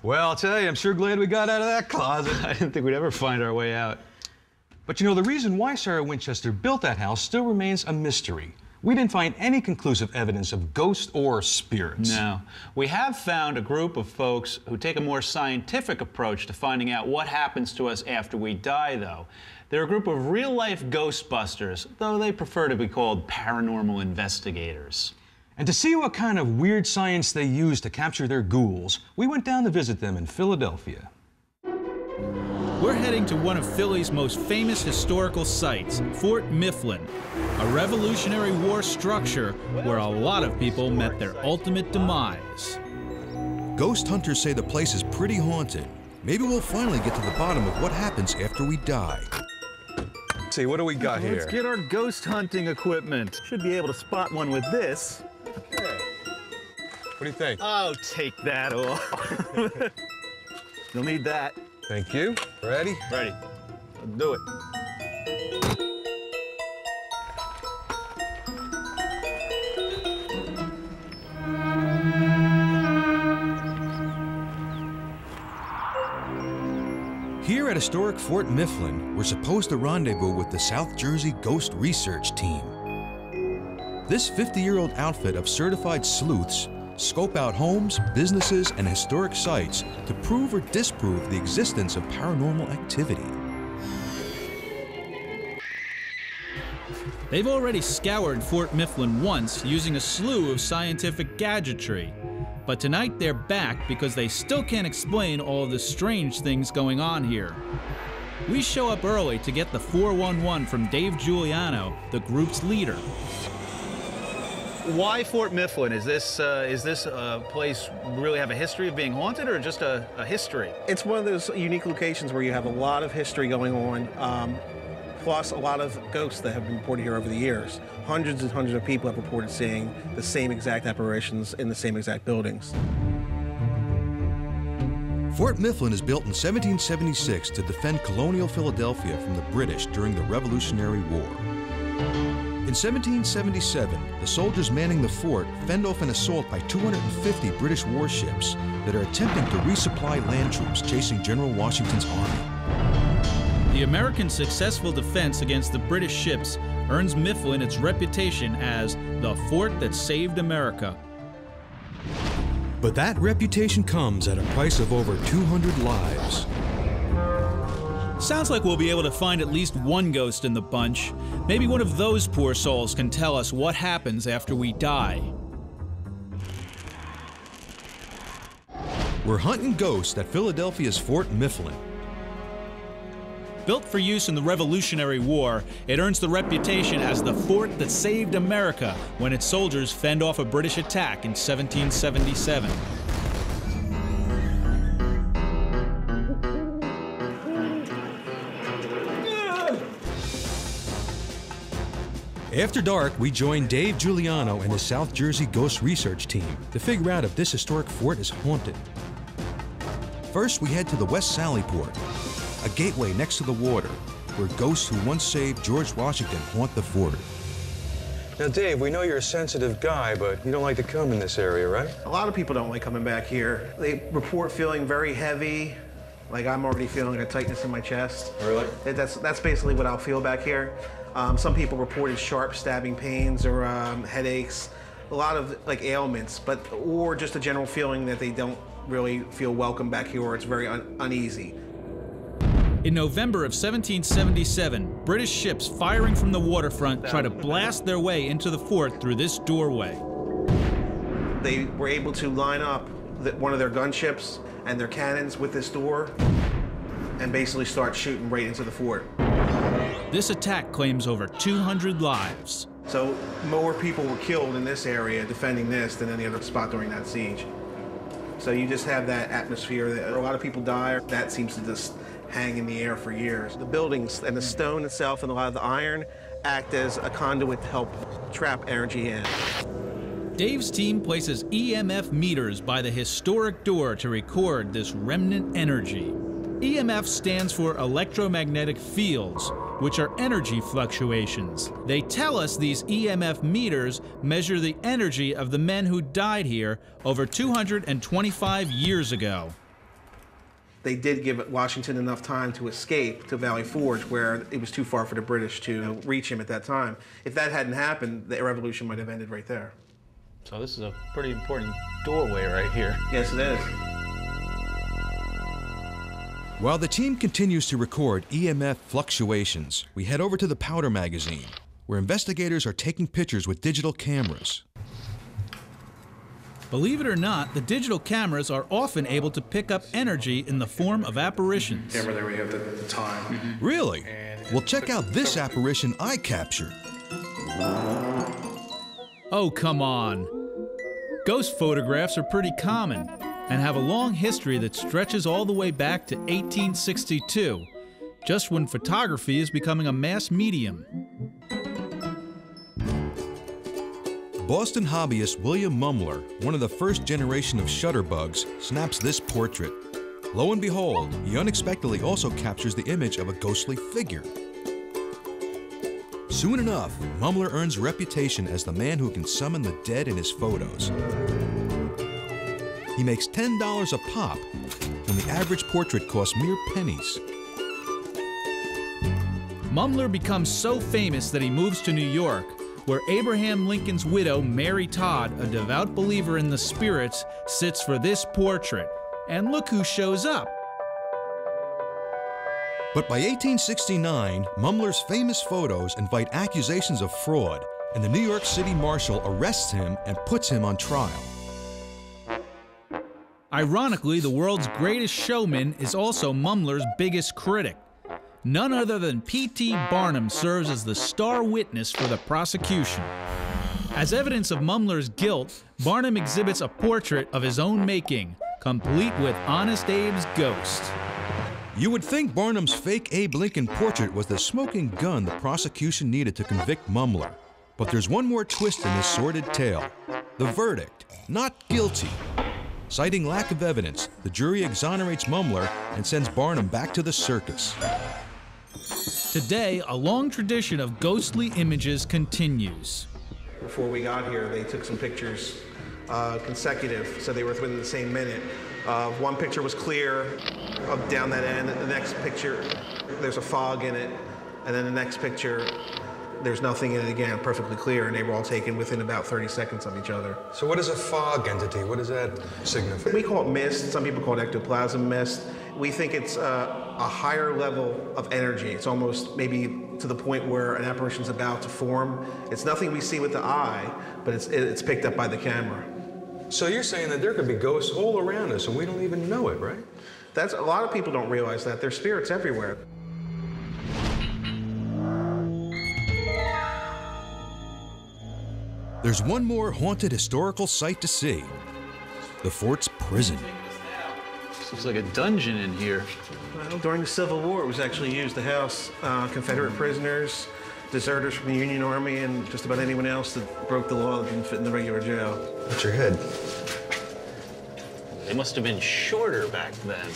Well, I'll tell you, I'm sure glad we got out of that closet. I didn't think we'd ever find our way out. But you know, the reason why Sarah Winchester built that house still remains a mystery. We didn't find any conclusive evidence of ghosts or spirits. No. We have found a group of folks who take a more scientific approach to finding out what happens to us after we die, though. They're a group of real-life Ghostbusters, though they prefer to be called paranormal investigators. And to see what kind of weird science they use to capture their ghouls, we went down to visit them in Philadelphia. We're heading to one of Philly's most famous historical sites, Fort Mifflin, a Revolutionary War structure where a lot of people met their ultimate demise. Ghost hunters say the place is pretty haunted. Maybe we'll finally get to the bottom of what happens after we die. Let's see, what do we got here? Let's get our ghost hunting equipment. Should be able to spot one with this. Okay. What do you think? Oh, take that off. You'll need that. Thank you. Ready? Ready. Let's do it. Here at historic Fort Mifflin, we're supposed to rendezvous with the South Jersey Ghost Research Team. This 50-year-old outfit of certified sleuths scope out homes, businesses, and historic sites to prove or disprove the existence of paranormal activity. They've already scoured Fort Mifflin once using a slew of scientific gadgetry. But tonight they're back because they still can't explain all of the strange things going on here. We show up early to get the 411 from Dave Giuliano, the group's leader. Why Fort Mifflin? Is this place really have a history of being haunted, or just a history? It's one of those unique locations where you have a lot of history going on, plus a lot of ghosts that have been reported here over the years. Hundreds and hundreds of people have reported seeing the same exact apparitions in the same exact buildings. Fort Mifflin is built in 1776 to defend colonial Philadelphia from the British during the Revolutionary War. In 1777, the soldiers manning the fort fend off an assault by 250 British warships that are attempting to resupply land troops chasing General Washington's army. The American successful defense against the British ships earns Mifflin its reputation as the fort that saved America. But that reputation comes at a price of over 200 lives. Sounds like we'll be able to find at least one ghost in the bunch. Maybe one of those poor souls can tell us what happens after we die. We're hunting ghosts at Philadelphia's Fort Mifflin. Built for use in the Revolutionary War, it earns the reputation as the fort that saved America when its soldiers fend off a British attack in 1777. After dark, we join Dave Giuliano and his South Jersey Ghost Research Team to figure out if this historic fort is haunted. First, we head to the West Sallyport, a gateway next to the water, where ghosts who once saved George Washington haunt the fort. Now, Dave, we know you're a sensitive guy, but you don't like to come in this area, right? A lot of people don't like coming back here. They report feeling very heavy, like I'm already feeling a tightness in my chest. Really? That's basically what I'll feel back here. Some people reported sharp stabbing pains or headaches, a lot of like ailments, or just a general feeling that they don't really feel welcome back here, or it's very uneasy. In November of 1777, British ships firing from the waterfront try to blast their way into the fort through this doorway. They were able to line up one of their gunships and their cannons with this door and basically start shooting right into the fort. This attack claims over 200 lives. So more people were killed in this area defending this than any other spot during that siege. So you just have that atmosphere that a lot of people die. That seems to just hang in the air for years. The buildings and the stone itself and a lot of the iron act as a conduit to help trap energy in. Dave's team places EMF meters by the historic door to record this remnant energy. EMF stands for electromagnetic fields, which are energy fluctuations. They tell us these EMF meters measure the energy of the men who died here over 225 years ago. They did give Washington enough time to escape to Valley Forge, where it was too far for the British to reach him at that time. If that hadn't happened, the revolution might have ended right there. So this is a pretty important doorway right here. Yes, it is. While the team continues to record EMF fluctuations, we head over to the powder magazine, where investigators are taking pictures with digital cameras. Believe it or not, the digital cameras are often able to pick up energy in the form of apparitions. Camera there we have the time. Really? Well, check out this apparition I captured. Oh, come on. Ghost photographs are pretty common and have a long history that stretches all the way back to 1862, just when photography is becoming a mass medium. Boston hobbyist William Mumler, one of the first generation of shutterbugs, snaps this portrait. Lo and behold, he unexpectedly also captures the image of a ghostly figure. Soon enough, Mumler earns a reputation as the man who can summon the dead in his photos. He makes $10 a pop, when the average portrait costs mere pennies. Mumler becomes so famous that he moves to New York, where Abraham Lincoln's widow, Mary Todd, a devout believer in the spirits, sits for this portrait. And look who shows up. But by 1869, Mumler's famous photos invite accusations of fraud, and the New York City Marshal arrests him and puts him on trial. Ironically, the world's greatest showman is also Mumler's biggest critic. None other than P.T. Barnum serves as the star witness for the prosecution. As evidence of Mumler's guilt, Barnum exhibits a portrait of his own making, complete with Honest Abe's ghost. You would think Barnum's fake Abe Lincoln portrait was the smoking gun the prosecution needed to convict Mumler. But there's one more twist in this sordid tale. The verdict, not guilty. Citing lack of evidence, the jury exonerates Mumler and sends Barnum back to the circus. Today, a long tradition of ghostly images continues. Before we got here, they took some pictures consecutive, so they were within the same minute. One picture was clear up down that end, and the next picture, there's a fog in it, and then the next picture, there's nothing in it again, perfectly clear, and they were all taken within about 30 seconds of each other. So what is a fog entity? What does that signify? We call it mist. Some people call it ectoplasm mist. We think it's a higher level of energy. It's almost maybe to the point where an apparition's about to form. It's nothing we see with the eye, but it's picked up by the camera. So you're saying that there could be ghosts all around us and we don't even know it, right? A lot of people don't realize that. There's spirits everywhere. There's one more haunted historical site to see. The fort's prison. This looks like a dungeon in here. Well, during the Civil War, it was actually used to house Confederate prisoners, deserters from the Union Army, and just about anyone else that broke the law that didn't fit in the regular jail. What's your head? They must have been shorter back then.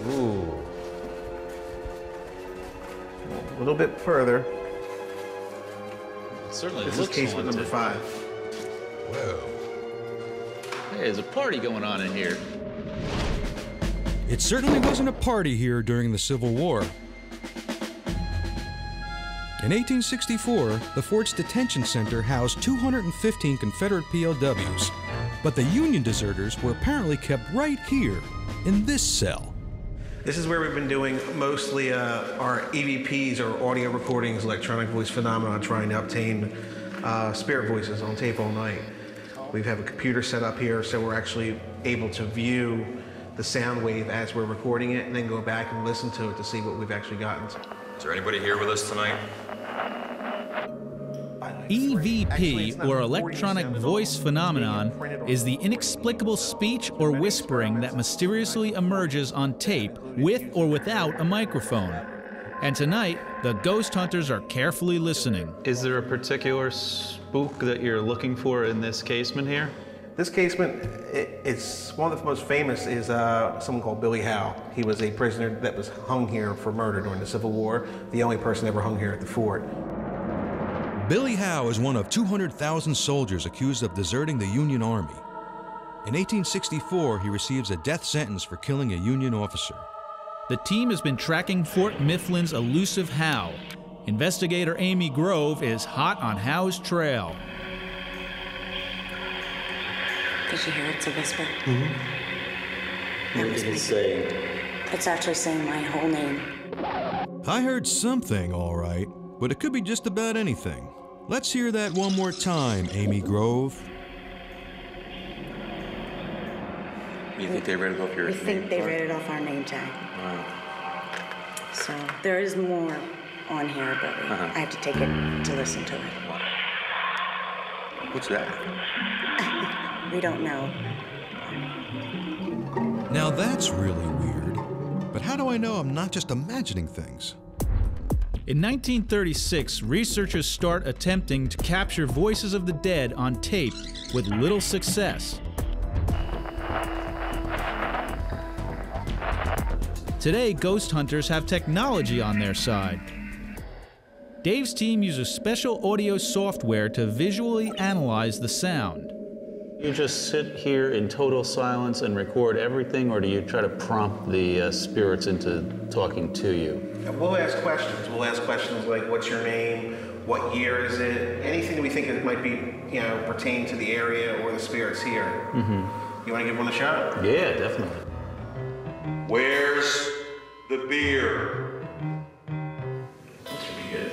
Ooh. A little bit further. It certainly This is looks casement haunted. number 5. Whoa. Hey, there's a party going on in here. It certainly wasn't a party here during the Civil War. In 1864, the fort's detention center housed 215 Confederate POWs, but the Union deserters were apparently kept right here, in this cell. This is where we've been doing mostly our EVPs, or audio recordings, electronic voice phenomenon, trying to obtain spirit voices on tape all night. We have a computer set up here, so we're actually able to view the sound wave as we're recording it, and then go back and listen to it to see what we've actually gotten. Is there anybody here with us tonight? EVP, or electronic voice phenomenon, is the inexplicable speech or whispering that mysteriously emerges on tape with or without a microphone. And tonight, the ghost hunters are carefully listening. Is there a particular spook that you're looking for in this casement here? This casement, it's one of the most famous is someone called Billy Howe. He was a prisoner that was hung here for murder during the Civil War, the only person ever hung here at the fort. Billy Howe is one of 200,000 soldiers accused of deserting the Union Army. In 1864, he receives a death sentence for killing a Union officer. The team has been tracking Fort Mifflin's elusive Howe. Investigator Amy Grove is hot on Howe's trail. Did you hear it's a whisper? Mm-hmm. What did it say? It's actually saying my whole name. I heard something, all right, but it could be just about anything. Let's hear that one more time, Amy Grove. You think they read it off your name? We think they read it off our name tag. Wow. So there is more on here, but I have to take it to listen to it. What's that? We don't know. Now that's really weird. But how do I know I'm not just imagining things? In 1936, researchers start attempting to capture voices of the dead on tape with little success. Today, ghost hunters have technology on their side. Dave's team uses special audio software to visually analyze the sound. You just sit here in total silence and record everything, or do you try to prompt the spirits into talking to you? We'll ask questions. We'll ask questions like, what's your name? What year is it? Anything that we think it might be, pertain to the area or the spirits here. Mm-hmm. You want to give one a shot? Yeah, definitely. Where's the beer? That should be good.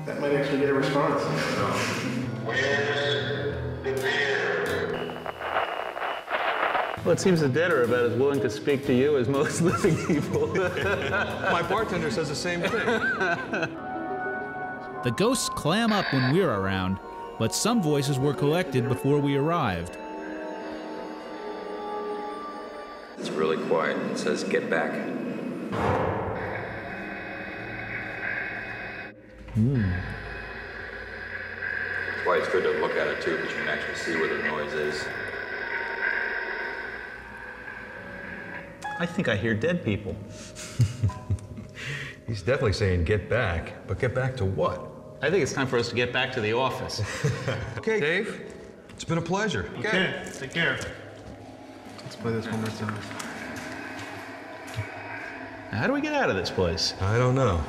That might actually get a response. Where's the beer? Well, it seems the dead are about as willing to speak to you as most living people. My bartender says the same thing. The ghosts clam up when we're around, but some voices were collected before we arrived. It's really quiet. It says, get back. That's why it's good to look at it too, because you can actually see where the noise is. I think I hear dead people. He's definitely saying get back, but get back to what? I think it's time for us to get back to the office. Okay, Dave, it's been a pleasure. Okay, take care. Let's play this one more time. How do we get out of this place? I don't know.